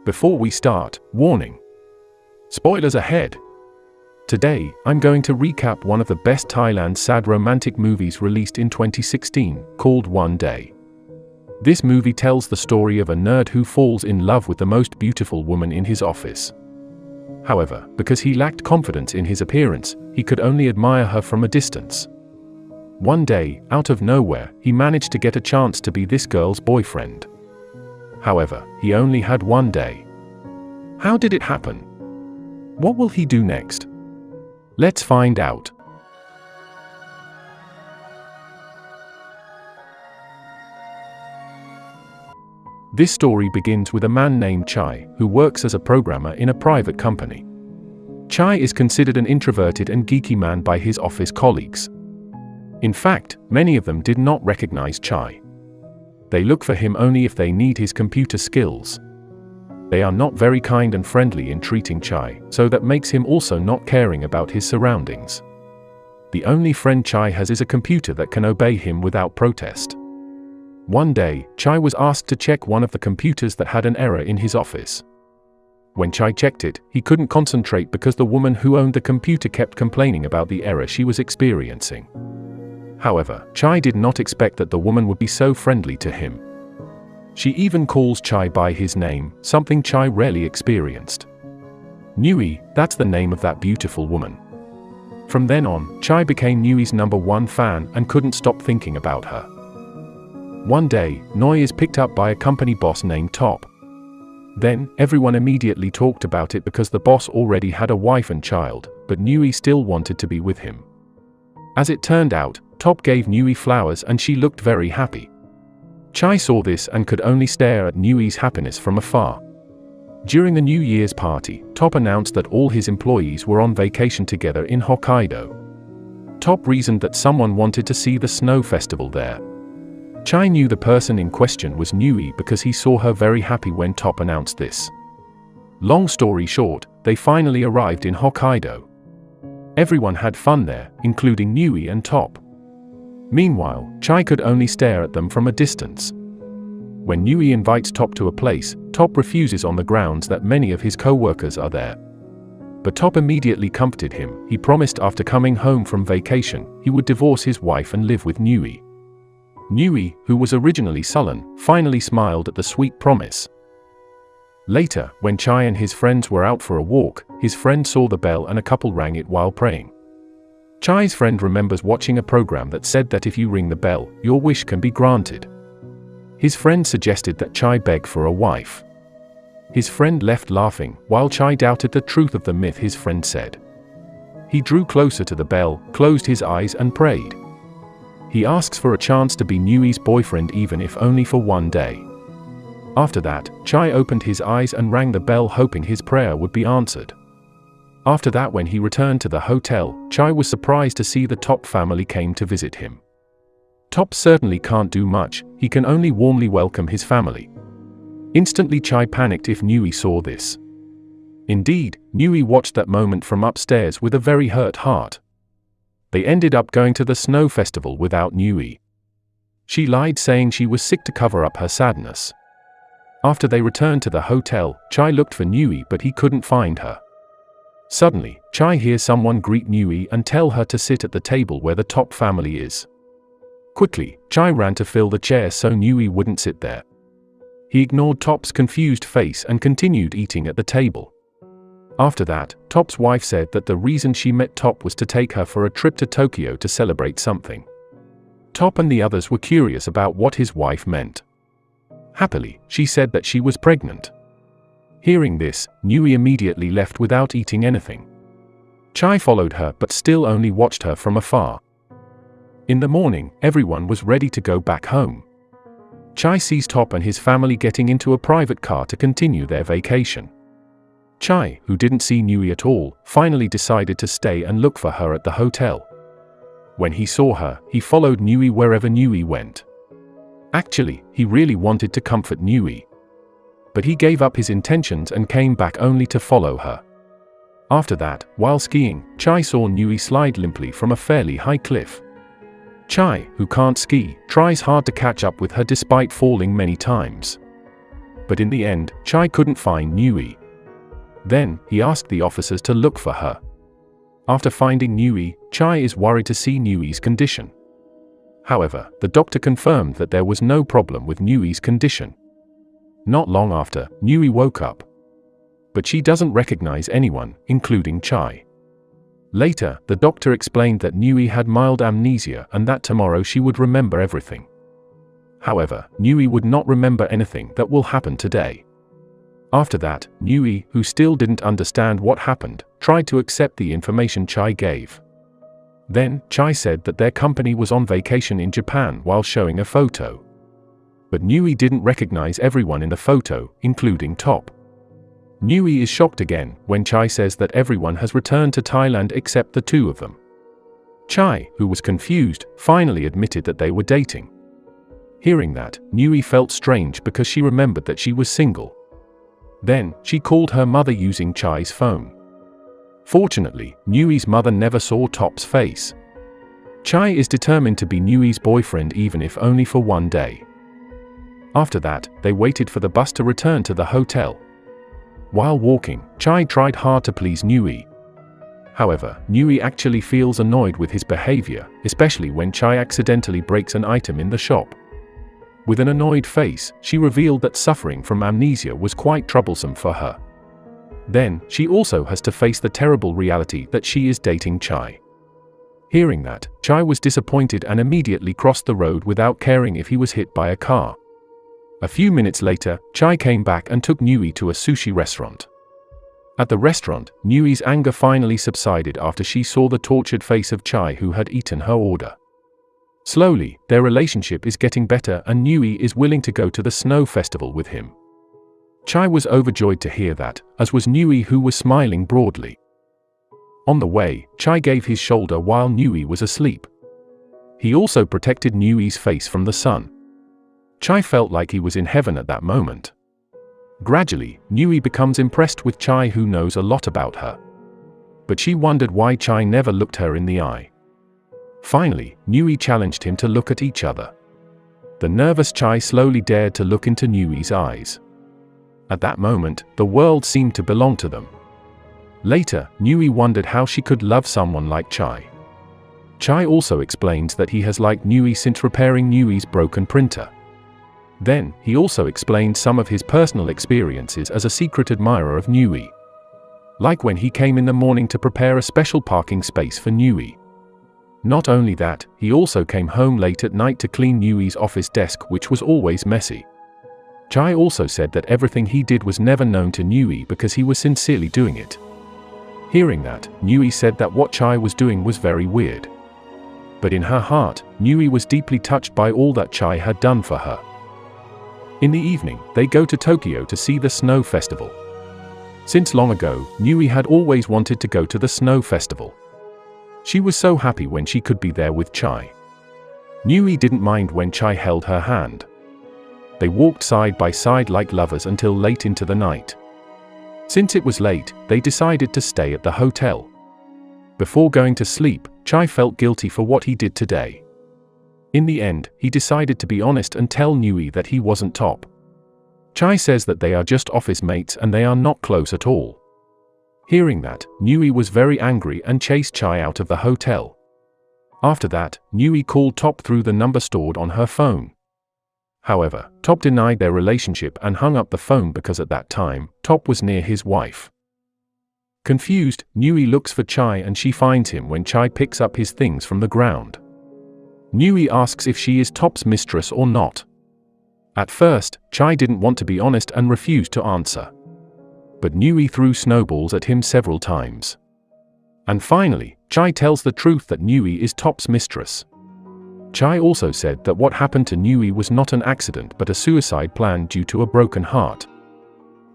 Before we start, warning. Spoilers ahead. Today, I'm going to recap one of the best Thailand sad romantic movies released in 2016, called One Day. This movie tells the story of a nerd who falls in love with the most beautiful woman in his office. However, because he lacked confidence in his appearance, he could only admire her from a distance. One day, out of nowhere, he managed to get a chance to be this girl's boyfriend. However, he only had one day. How did it happen? What will he do next? Let's find out. This story begins with a man named Chai, who works as a programmer in a private company. Chai is considered an introverted and geeky man by his office colleagues. In fact, many of them did not recognize Chai. They look for him only if they need his computer skills. They are not very kind and friendly in treating Chai, so that makes him also not caring about his surroundings. The only friend Chai has is a computer that can obey him without protest. One day, Chai was asked to check one of the computers that had an error in his office. When Chai checked it, he couldn't concentrate because the woman who owned the computer kept complaining about the error she was experiencing. However, Chai did not expect that the woman would be so friendly to him. She even calls Chai by his name, something Chai rarely experienced. Nui, that's the name of that beautiful woman. From then on, Chai became Nui's #1 fan and couldn't stop thinking about her. One day, Nui is picked up by a company boss named Top. Then, everyone immediately talked about it because the boss already had a wife and child, but Nui still wanted to be with him. As it turned out, Top gave Nui flowers and she looked very happy. Chai saw this and could only stare at Nui's happiness from afar. During the New Year's party, Top announced that all his employees were on vacation together in Hokkaido. Top reasoned that someone wanted to see the snow festival there. Chai knew the person in question was Nui because he saw her very happy when Top announced this. Long story short, they finally arrived in Hokkaido. Everyone had fun there, including Nui and Top. Meanwhile, Chai could only stare at them from a distance. When Nui invites Top to a place, Top refuses on the grounds that many of his co-workers are there. But Top immediately comforted him. He promised after coming home from vacation, he would divorce his wife and live with Nui. Nui, who was originally sullen, finally smiled at the sweet promise. Later, when Chai and his friends were out for a walk, his friend saw the bell and a couple rang it while praying. Chai's friend remembers watching a program that said that if you ring the bell, your wish can be granted. His friend suggested that Chai beg for a wife. His friend left laughing, while Chai doubted the truth of the myth his friend said. He drew closer to the bell, closed his eyes and prayed. He asks for a chance to be Nui's boyfriend even if only for one day. After that, Chai opened his eyes and rang the bell hoping his prayer would be answered. After that, when he returned to the hotel, Chai was surprised to see the Top family came to visit him. Top certainly can't do much, he can only warmly welcome his family. Instantly Chai panicked if Nui saw this. Indeed, Nui watched that moment from upstairs with a very hurt heart. They ended up going to the snow festival without Nui. She lied saying she was sick to cover up her sadness. After they returned to the hotel, Chai looked for Nui but he couldn't find her. Suddenly, Chai hears someone greet Nui and tell her to sit at the table where the Top family is. Quickly, Chai ran to fill the chair so Nui wouldn't sit there. He ignored Top's confused face and continued eating at the table. After that, Top's wife said that the reason she met Top was to take her for a trip to Tokyo to celebrate something. Top and the others were curious about what his wife meant. Happily, she said that she was pregnant. Hearing this, Nui immediately left without eating anything. Chai followed her but still only watched her from afar. In the morning, everyone was ready to go back home. Chai sees Top and his family getting into a private car to continue their vacation. Chai, who didn't see Nui at all, finally decided to stay and look for her at the hotel. When he saw her, he followed Nui wherever Nui went. Actually, he really wanted to comfort Nui. But he gave up his intentions and came back only to follow her. After that, while skiing, Chai saw Nui slide limply from a fairly high cliff. Chai, who can't ski, tries hard to catch up with her despite falling many times. But in the end, Chai couldn't find Nui. Then, he asked the officers to look for her. After finding Nui, Chai is worried to see Nui's condition. However, the doctor confirmed that there was no problem with Nui's condition. Not long after, Nui woke up. But she doesn't recognize anyone, including Chai. Later, the doctor explained that Nui had mild amnesia and that tomorrow she would remember everything. However, Nui would not remember anything that will happen today. After that, Nui, who still didn't understand what happened, tried to accept the information Chai gave. Then, Chai said that their company was on vacation in Japan while showing a photo. But Nui didn't recognize everyone in the photo, including Top. Nui is shocked again when Chai says that everyone has returned to Thailand except the two of them. Chai, who was confused, finally admitted that they were dating. Hearing that, Nui felt strange because she remembered that she was single. Then, she called her mother using Chai's phone. Fortunately, Nui's mother never saw Top's face. Chai is determined to be Nui's boyfriend even if only for one day. After that, they waited for the bus to return to the hotel. While walking, Chai tried hard to please Nui. However, Nui actually feels annoyed with his behavior, especially when Chai accidentally breaks an item in the shop. With an annoyed face, she revealed that suffering from amnesia was quite troublesome for her. Then, she also has to face the terrible reality that she is dating Chai. Hearing that, Chai was disappointed and immediately crossed the road without caring if he was hit by a car. A few minutes later, Chai came back and took Nui to a sushi restaurant. At the restaurant, Nui's anger finally subsided after she saw the tortured face of Chai who had eaten her order. Slowly, their relationship is getting better and Nui is willing to go to the snow festival with him. Chai was overjoyed to hear that, as was Nui who was smiling broadly. On the way, Chai gave his shoulder while Nui was asleep. He also protected Nui's face from the sun. Chai felt like he was in heaven at that moment. Gradually, Nui becomes impressed with Chai who knows a lot about her. But she wondered why Chai never looked her in the eye. Finally, Nui challenged him to look at each other. The nervous Chai slowly dared to look into Nui's eyes. At that moment, the world seemed to belong to them. Later, Nui wondered how she could love someone like Chai. Chai also explains that he has liked Nui since repairing Nui's broken printer. Then, he also explained some of his personal experiences as a secret admirer of Nui. Like when he came in the morning to prepare a special parking space for Nui. Not only that, he also came home late at night to clean Nui's office desk which was always messy. Chai also said that everything he did was never known to Nui because he was sincerely doing it. Hearing that, Nui said that what Chai was doing was very weird. But in her heart, Nui was deeply touched by all that Chai had done for her. In the evening, they go to Tokyo to see the snow festival. Since long ago, Nui had always wanted to go to the snow festival. She was so happy when she could be there with Chai. Nui didn't mind when Chai held her hand. They walked side by side like lovers until late into the night. Since it was late, they decided to stay at the hotel. Before going to sleep, Chai felt guilty for what he did today. In the end, he decided to be honest and tell Nui that he wasn't Top. Chai says that they are just office mates and they are not close at all. Hearing that, Nui was very angry and chased Chai out of the hotel. After that, Nui called Top through the number stored on her phone. However, Top denied their relationship and hung up the phone because at that time, Top was near his wife. Confused, Nui looks for Chai and she finds him when Chai picks up his things from the ground. Nui asks if she is Top's mistress or not. At first, Chai didn't want to be honest and refused to answer. But Nui threw snowballs at him several times. And finally, Chai tells the truth that Nui is Top's mistress. Chai also said that what happened to Nui was not an accident but a suicide plan due to a broken heart.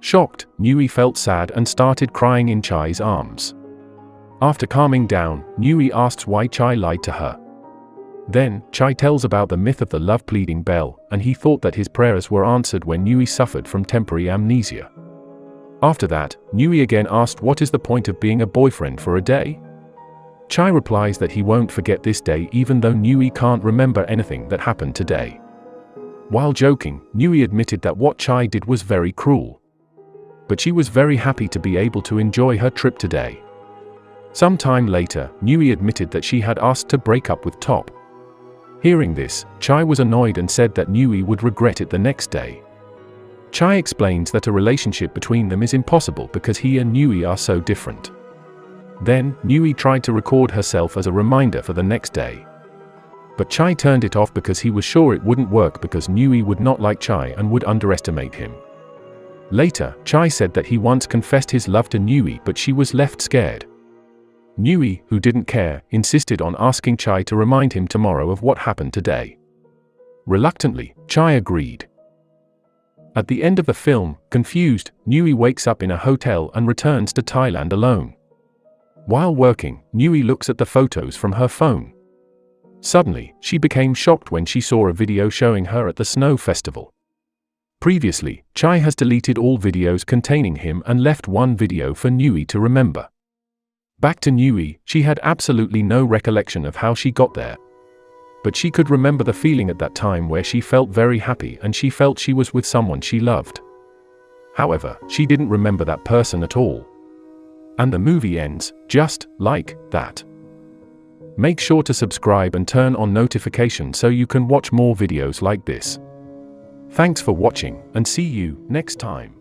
Shocked, Nui felt sad and started crying in Chai's arms. After calming down, Nui asks why Chai lied to her. Then, Chai tells about the myth of the love-pleading bell, and he thought that his prayers were answered when Nui suffered from temporary amnesia. After that, Nui again asked what is the point of being a boyfriend for a day? Chai replies that he won't forget this day even though Nui can't remember anything that happened today. While joking, Nui admitted that what Chai did was very cruel. But she was very happy to be able to enjoy her trip today. Some time later, Nui admitted that she had asked to break up with Top. Hearing this, Chai was annoyed and said that Nui would regret it the next day. Chai explains that a relationship between them is impossible because he and Nui are so different. Then, Nui tried to record herself as a reminder for the next day. But Chai turned it off because he was sure it wouldn't work because Nui would not like Chai and would underestimate him. Later, Chai said that he once confessed his love to Nui but she was left scared. Nui, who didn't care, insisted on asking Chai to remind him tomorrow of what happened today. Reluctantly, Chai agreed. At the end of the film, confused, Nui wakes up in a hotel and returns to Thailand alone. While working, Nui looks at the photos from her phone. Suddenly, she became shocked when she saw a video showing her at the snow festival. Previously, Chai has deleted all videos containing him and left one video for Nui to remember. Back to Nui, she had absolutely no recollection of how she got there. But she could remember the feeling at that time where she felt very happy and she felt she was with someone she loved. However, she didn't remember that person at all. And the movie ends, just like that. Make sure to subscribe and turn on notifications so you can watch more videos like this. Thanks for watching, and see you next time.